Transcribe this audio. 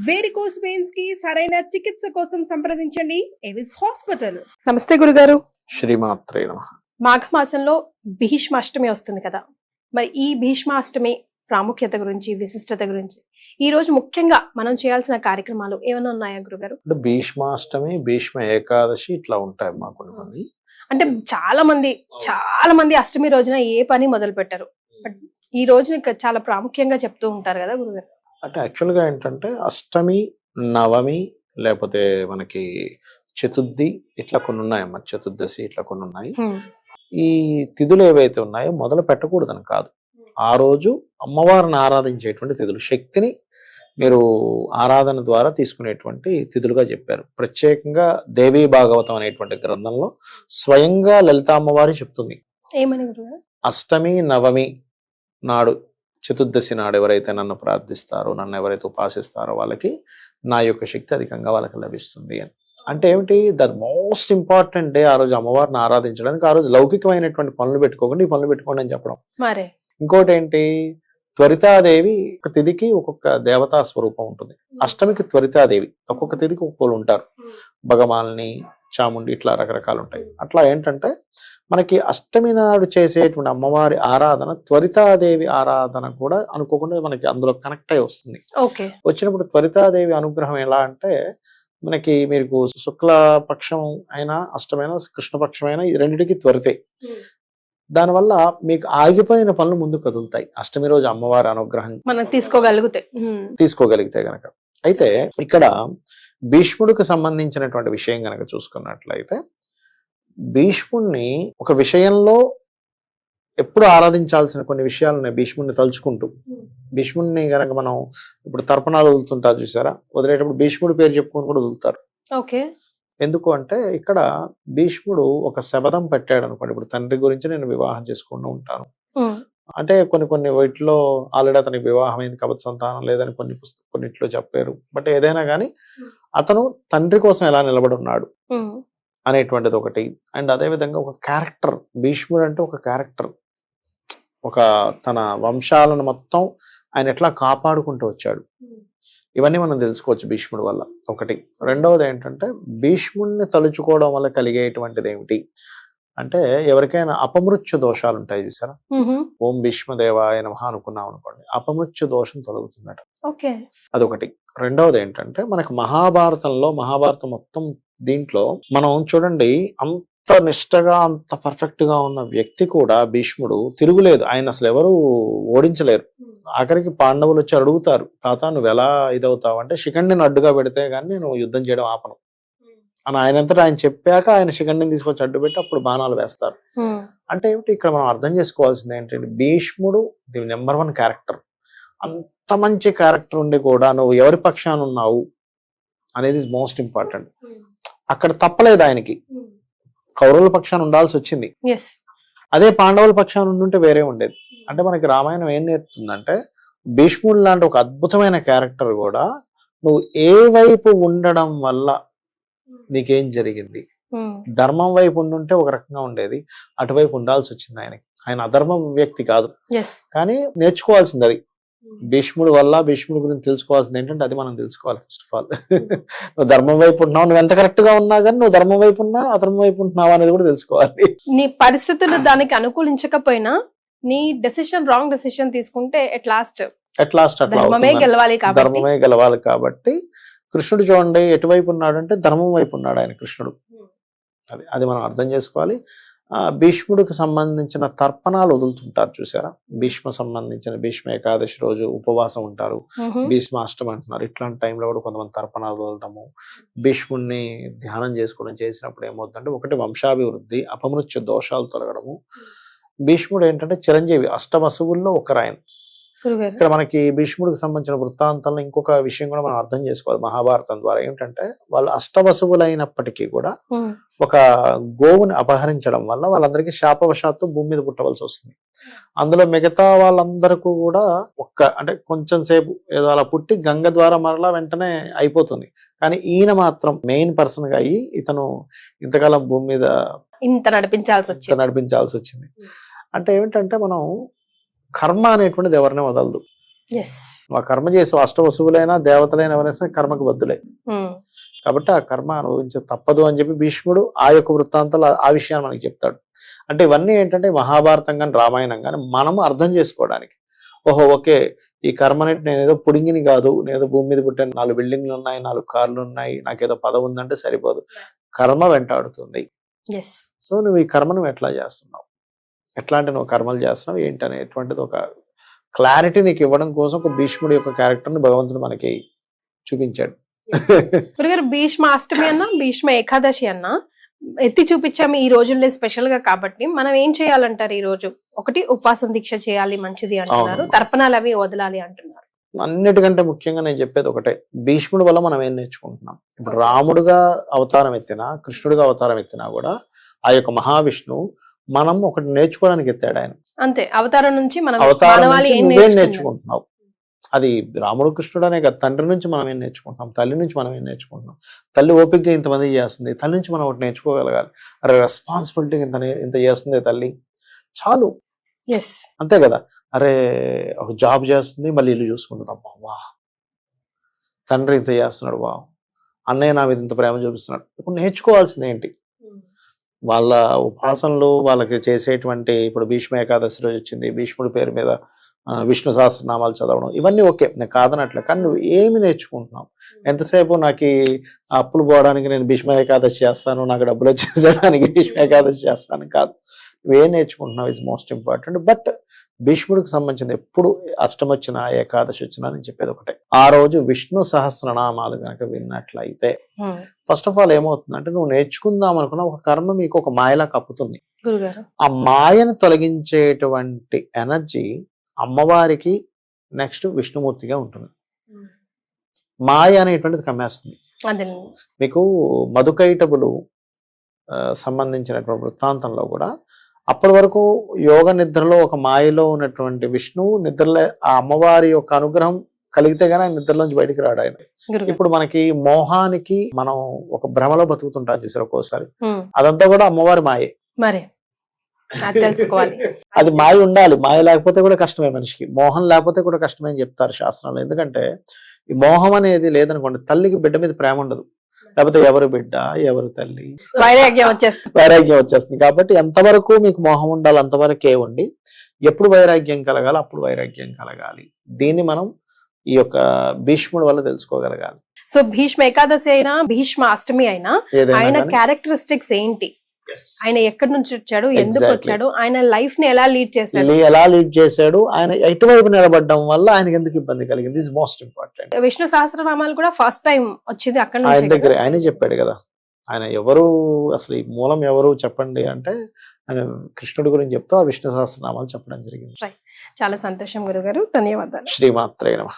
Varicose veins కి సరైన చికిత్స కోసం సంప్రదించండి ఎవిస్ హాస్పిటల్. నమస్తే గురుగారు. శ్రీమాత్రే నమః. మాఘమాసంలో భీష్మాష్టమి వస్తుంది కదా, మరి ఈ భీష్మాష్టమి ప్రాముఖ్యత గురించి, విశిష్టత గురించి ఈ రోజు ముఖ్యంగా మనం చేయాల్సిన కార్యక్రమాలు ఏమైనా ఉన్నాయా గురుగారు? అంటే భీష్మాష్టమి, భీష్మ ఏకాదశి ఇట్లా ఉంటాయి మా కొన్ని. అంటే చాలా మంది అష్టమి రోజున ఏ పని మొదలు పెట్టరు, బట్ ఈ రోజున చాలా ప్రాముఖ్యంగా చెప్తూ ఉంటారు కదా గురుగారు. అంటే యాక్చువల్గా ఏంటంటే అష్టమి, నవమి, లేకపోతే మనకి చతుర్థి ఇట్లా కొన్ని ఉన్నాయమ్మా, చతుర్దశి ఇట్లా కొన్ని ఉన్నాయి. ఈ తిథులు ఏవైతే ఉన్నాయో మొదలు పెట్టకూడదని కాదు, ఆ రోజు అమ్మవారిని ఆరాధించేటువంటి తిథులు, శక్తిని మీరు ఆరాధన ద్వారా తీసుకునేటువంటి తిథులుగా చెప్పారు. ప్రత్యేకంగా దేవీ భాగవతం అనేటువంటి గ్రంథంలో స్వయంగా లలిత అమ్మవారి చెప్తుంది, ఏమని గురుగారు? అష్టమి నవమి నాడు, చతుర్దశి నాడు ఎవరైతే నన్ను ప్రార్థిస్తారో, నన్ను ఎవరైతే ఉపాసిస్తారో వాళ్ళకి నా యొక్క శక్తి అధికంగా వాళ్ళకి లభిస్తుంది అని. అంటే ఏమిటి, ద మోస్ట్ ఇంపార్టెంట్ డే ఆ రోజు అమ్మవారిని ఆరాధించడానికి. ఆ రోజు లౌకికమైనటువంటి పనులు పెట్టుకోకండి, ఈ పనులు పెట్టుకోండి అని చెప్పడం. మరే ఇంకోటి ఏంటి, త్వరితాదేవి ఒక తిథికి ఒక్కొక్క దేవతా స్వరూపం ఉంటుంది. అష్టమికి త్వరితాదేవి, ఒక్కొక్క తిథికి ఒక్కొక్కరు ఉంటారు. భగవాల్ని, చాముండి ఇట్లా రకరకాలు ఉంటాయి. అట్లా ఏంటంటే మనకి అష్టమి నాడు చేసేటువంటి అమ్మవారి ఆరాధన, త్వరితాదేవి ఆరాధన కూడా అనుకోకుండా మనకి అందులో కనెక్ట్ అయి వస్తుంది. వచ్చినప్పుడు త్వరితాదేవి అనుగ్రహం ఎలా అంటే, మనకి మీకు శుక్లపక్షం అయినా అష్టమైనా కృష్ణపక్షమైనా ఈ రెండిటికి త్వరితే. దానివల్ల మీకు ఆగిపోయిన పనులు ముందు కదులుతాయి అష్టమి రోజు అమ్మవారి అనుగ్రహం మనం తీసుకోగలిగితే గనక. అయితే ఇక్కడ భీష్ముడికి సంబంధించినటువంటి విషయం గనక చూసుకున్నట్లయితే, భీష్ముడిని ఒక విషయంలో ఎప్పుడు ఆరాధించాల్సిన కొన్ని విషయాలున్నాయి. భీష్ముడిని తలుచుకుంటూ, భీష్ముడిని గనక మనం ఇప్పుడు తర్పణాలు వదులుతుంటారు చూసారా, వదిలేటప్పుడు భీష్ముడి పేరు చెప్పుకొని కూడా వదులుతారు. ఎందుకు అంటే ఇక్కడ భీష్ముడు ఒక శబదం పెట్టాడు అనుకోండి, ఇప్పుడు తండ్రి గురించి నేను వివాహం చేసుకుంటూ ఉంటాను అంటే కొన్ని వీటిలో ఆల్రెడీ అతనికి వివాహం అయింది కాబట్టి సంతానం లేదని కొన్నిట్లో చెప్పారు. బట్ ఏదైనా కానీ అతను తండ్రి కోసం ఎలా నిలబడి ఉన్నాడు అనేటువంటిది ఒకటి. అండ్ అదే విధంగా ఒక క్యారెక్టర్, భీష్ముడు అంటే ఒక క్యారెక్టర్, ఒక తన వంశాలను మొత్తం ఆయన ఎట్లా కాపాడుకుంటూ వచ్చాడు, ఇవన్నీ మనం తెలుసుకోవచ్చు భీష్ముడి వల్ల. ఒకటి. రెండవది ఏంటంటే భీష్ముడిని తలుచుకోవడం వల్ల కలిగేటువంటిది ఏమిటి అంటే, ఎవరికైనా అపమృత్యు దోషాలు ఉంటాయి చూసారా, ఓం భీష్మదేవాయ నమః అనుకున్నాం అనుకోండి, అపమృత్యు దోషం తొలగుతుందట. అదొకటి. రెండవది ఏంటంటే మనకు మహాభారతం మొత్తం దీంట్లో మనం చూడండి, అంత నిష్టగా అంత పర్ఫెక్ట్ గా ఉన్న వ్యక్తి కూడా భీష్ముడు తిరుగులేదు, ఆయన అసలు ఎవరు ఓడించలేరు. ఆఖరికి పాండవులు వచ్చి అడుగుతారు, తాత నువ్వు ఎలా ఇదవుతావు అంటే, శిఖండిని అడ్డుగా పెడితే గానీ నేను యుద్ధం చేయడం ఆపను అని ఆయనంతటా ఆయన చెప్పాక ఆయన శిఖండిని తీసుకొచ్చి అడ్డు పెట్టి అప్పుడు బాణాలు వేస్తారు. అంటే ఏమిటి, ఇక్కడ మనం అర్థం చేసుకోవాల్సింది ఏంటంటే, భీష్ముడు ది నెంబర్ 1 క్యారెక్టర్. అంత మంచి క్యారెక్టర్ ఉండి కూడా నువ్వు ఎవరి పక్షాన ఉన్నావు అనేది మోస్ట్ ఇంపార్టెంట్. అక్కడ తప్పలేదు ఆయనకి, కౌరవుల పక్షాన ఉండాల్సి వచ్చింది, అదే పాండవుల పక్షాన ఉండుంటే వేరే ఉండేది. అంటే మనకి రామాయణం ఏం నేర్పుతుందంటే, భీష్ముడు లాంటి ఒక అద్భుతమైన క్యారెక్టర్ కూడా నువ్వు ఏ వైపు ఉండడం వల్ల నీకేం జరిగింది, ధర్మం వైపు ఉండుంటే ఒక రకంగా ఉండేది, అటువైపు ఉండాల్సి వచ్చింది ఆయనకి. ఆయన అధర్మం వ్యక్తి కాదు, కానీ నేర్చుకోవాల్సింది అది. భీష్ముడు గురించి తెలుసుకోవాల్సింది ఏంటంటే, అది మనం తెలుసుకోవాలి ఫస్ట్ ఆఫ్ ఆల్. నువ్వు ధర్మం వైపు ఉంటున్నావు, నువ్వు ఎంత కరెక్ట్ గా ఉన్నా కానీ నువ్వు ధర్మం వైపు ఉన్నా అధర్మం వైపు ఉంటున్నావు అనేది కూడా తెలుసుకోవాలి. నీ పరిస్థితులు దానికి అనుకూలించకపోయినా నీ డెసిషన్ రాంగ్ డెసిషన్ తీసుకుంటే ఎట్ లాస్ట్ ధర్మమే గెలవాలి కాబట్టి కృష్ణుడు చూడండి ఎటువైపు ఉన్నాడు అంటే ధర్మం వైపు ఉన్నాడు ఆయన కృష్ణుడు. అది మనం అర్థం చేసుకోవాలి. భీష్ముడికి సంబంధించిన తర్పణాలు వదులుతుంటారు చూసారా, భీష్మ ఏకాదశి రోజు ఉపవాసం ఉంటారు, భీష్మాష్టమి అంటున్నారు. ఇట్లాంటి టైంలో కూడా కొంతమంది తర్పణాలు వదలటము, భీష్ముడిని ధ్యానం చేసుకోవడం చేసినప్పుడు ఏమవుతుందంటే, ఒకటి వంశాభివృద్ధి, అపమృత్యు దోషాలు తొలగడము. భీష్ముడు ఏంటంటే చిరంజీవి, అష్టవసువుల్లో ఒకరాయన. ఇక్కడ మనకి భీష్ముడికి సంబంధించిన వృత్తాంతంలో ఇంకొక విషయం కూడా మనం అర్థం చేసుకోవాలి మహాభారతం ద్వారా. ఏంటంటే వాళ్ళు అష్టవసువులైనప్పటికీ కూడా ఒక గోవుని అపహరించడం వల్ల వాళ్ళందరికీ శాపవశాత్తు భూమి మీద పుట్టవలసి వస్తుంది. అందులో మిగతా వాళ్ళందరికీ కూడా అంటే కొంచెం సేపు ఏదో అలా పుట్టి గంగ ద్వారా మరలా వెంటనే అయిపోతుంది. కానీ ఈయన మాత్రం మెయిన్ పర్సన్ గా అయ్యి ఇతను ఇంతకాలం భూమి మీద ఇంత నడిపించాల్సి వచ్చింది. అంటే ఏమిటంటే మనం కర్మ అనేటువంటిది ఎవరిని వదలదు. ఎస్. ఆ కర్మ చేసే అష్టవసువులైనా దేవతలైన ఎవరైనా సరే కర్మకు బద్దులే. కాబట్టి ఆ కర్మ అనుభవించ తప్పదు అని చెప్పి భీష్ముడు ఆ యొక్క వృత్తాంతాలు ఆ విషయాన్ని మనకి చెప్తాడు. అంటే ఇవన్నీ ఏంటంటే మహాభారతం కానీ రామాయణం కానీ మనము అర్థం చేసుకోవడానికి, ఓహో ఓకే ఈ కర్మనేటి నేను ఏదో పుడింగిని కాదు, నేను ఏదో భూమి మీద పుట్టాను, 4 బిల్డింగ్లు ఉన్నాయి, 4 కార్లు ఉన్నాయి, నాకేదో పదవి ఉందంటే సరిపోదు. కర్మ వెంటాడుతుంది. ఎస్. సో నువ్వు ఈ కర్మను ఎట్లా చేస్తున్నావు, ఎట్లాంటి నువ్వు కర్మలు చేస్తున్నావు ఏంటి అనేటువంటిది ఒక క్లారిటీ నీకు ఇవ్వడం కోసం ఒక భీష్ముడి యొక్క క్యారెక్టర్ని భగవంతుడు మనకి చూపించాడు. గురుగారు భీష్మాష్టమి అన్నా భీష్మ ఏకాదశి అన్నా ఎత్తి చూపించాము ఈ రోజుల్లో స్పెషల్ గా కాబట్టి మనం ఏం చేయాలంటారు? ఈ రోజు ఒకటి ఉపవాసం దీక్ష చేయాలి మంచిది అంటున్నారు, అవును. తర్పణాలు అవి వదలాలి అంటున్నారు. అన్నిటికంటే ముఖ్యంగా నేను చెప్పేది ఒకటే, భీష్ముడి వల్ల మనం ఏం నేర్చుకుంటున్నాం. ఇప్పుడు రాముడుగా అవతారం ఎత్తినా కృష్ణుడిగా అవతారం ఎత్తినా కూడా ఆ యొక్క మహావిష్ణువు మనం ఒకటి నేర్చుకోవడానికి ఎత్తాడు ఆయన. అంతే, అవతారం నుంచి మనం అవతారం మానవాళి నుంచి ఏం నువ్వేం నేర్చుకున్నాం? నేర్చుకుంటున్నావు. అది రాముడు కృష్ణుడు అనే కదా, తండ్రి నుంచి మనం ఏం నేర్చుకుంటున్నాం, తల్లి నుంచి మనం ఏం నేర్చుకుంటున్నాం. తల్లి ఓపికగా ఇంతమంది చేస్తుంది, తల్లి నుంచి మనం ఒకటి నేర్చుకోగలగాలి. అరే రెస్పాన్సిబిలిటీ ఇంత చేస్తుంది తల్లి, చాలు. ఎస్. అంతే కదా. అరే ఒక జాబ్ చేస్తుంది, మళ్ళీ ఇల్లు చూసుకుంటుంది, అమ్మా వా. తండ్రి ఇంత చేస్తున్నాడు, వా. అన్నయ్య నా మీద ఇంత ప్రేమ చూపిస్తున్నాడు. ఇప్పుడు నేర్చుకోవాల్సింది ఏంటి? వాళ్ళ ఉపాసనలు వాళ్ళకి చేసేటువంటి, ఇప్పుడు భీష్మ ఏకాదశి రోజు వచ్చింది, భీష్ముడి పేరు మీద విష్ణు సహస్రనామాలు చదవడం, ఇవన్నీ ఓకే, నేను కాదనట్లే. కానీ నువ్వు ఏమి నేర్చుకుంటున్నావు? ఎంతసేపు నాకు ఈ అప్పులు పోవడానికి నేను భీష్మ ఏకాదశి చేస్తాను, నాకు డబ్బులు వచ్చేసడానికి భీష్మ ఏకాదశి చేస్తాను కాదు. నువ్వేం నేర్చుకుంటున్నావు ఇస్ మోస్ట్ ఇంపార్టెంట్. బట్ భీష్ముడికి సంబంధించింది ఎప్పుడు అష్టమి వచ్చినా ఏకాదశి వచ్చినా నేను చెప్పేది ఒకటే, ఆ రోజు విష్ణు సహస్రనామాలు కనుక విన్నట్లయితే ఫస్ట్ ఆఫ్ ఆల్ ఏమవుతుందంటే నువ్వు నేర్చుకుందాం అనుకున్న ఒక కర్మ మీకు ఒక మాయలా కప్పుతుంది. గురుగారు ఆ మాయను తొలగించేటువంటి ఎనర్జీ అమ్మవారికి నెక్స్ట్ విష్ణుమూర్తిగా ఉంటుంది. మాయ అనేటువంటిది కమ్మేస్తుంది. అదే. మీకు మధుకైటబులు సంబంధించినటువంటి వృత్తాంతంలో కూడా అప్పటి వరకు యోగ నిద్రలో ఒక మాయలో ఉన్నటువంటి విష్ణువు నిద్రలే ఆ అమ్మవారి యొక్క అనుగ్రహం కలిగితే గానీ ఆయన నిద్రలోంచి బయటికి రాడు ఆయన. గురుగారు. ఇప్పుడు మనకి మోహానికి మనం ఒక భ్రమలో బతుకుతుంటాం చూసారు ఒక్కోసారి, అదంతా కూడా అమ్మవారి మాయే. మరి అది తెలుసుకోవాలి. అది మాయ ఉండాలి, మాయ లేకపోతే కూడా కష్టమే మనిషికి, మోహం లేకపోతే కూడా కష్టమే అని చెప్తారు శాస్త్రంలో. ఎందుకంటే ఈ మోహం అనేది లేదనుకోండి, తల్లికి బిడ్డ మీద ప్రేమ ఉండదు, లేకపోతే ఎవరు బిడ్డ ఎవరు తల్లి వైరాగ్యం వచ్చేస్తుంది. వైరాగ్యం వచ్చేస్తుంది. కాబట్టి ఎంతవరకు మీకు మోహం ఉండాలి అంతవరకే ఉండి, ఎప్పుడు వైరాగ్యం కలగాలి అప్పుడు వైరాగ్యం కలగాలి. దీన్ని మనం ఈ యొక్క భీష్ముడి వల్ల తెలుసుకోగలగాలి. సో భీష్మ ఏకాదశి అయినా భీష్మ అష్టమి అయినా ఏదైనా ఆయన కానీ క్యారెక్టరిస్టిక్స్ ఏంటి, ఆయన ఎక్కడి నుంచి వచ్చాడు, ఎందుకు Exactly. వచ్చాడు, ఆయన లైఫ్ ని ఎలా లీడ్ చేశాడు, ఎలా లీడ్ చేశాడు, ఆయన ఎటువైపు నిలబడడం వల్ల ఆయనకి ఎందుకు ఇబ్బంది కలిగింది, ఇస్ మోస్ట్ ఇంపార్టెంట్. విష్ణు సహస్రనామాలు కూడా ఫస్ట్ టైం వచ్చింది అక్కడ ఆయన నుంచి దగ్గర ఆయనే చెప్పాడు కదా. ఆయన ఎవరు అసలు ఈ మూలం ఎవరు చెప్పండి అంటే ఆయన కృష్ణుడి గురించి చెప్తూ ఆ విష్ణు సహస్రనామాలు చెప్పడం జరిగింది. చాలా సంతోషం గురుగారు, ధన్యవాదాలు. శ్రీమాత్రే నమః.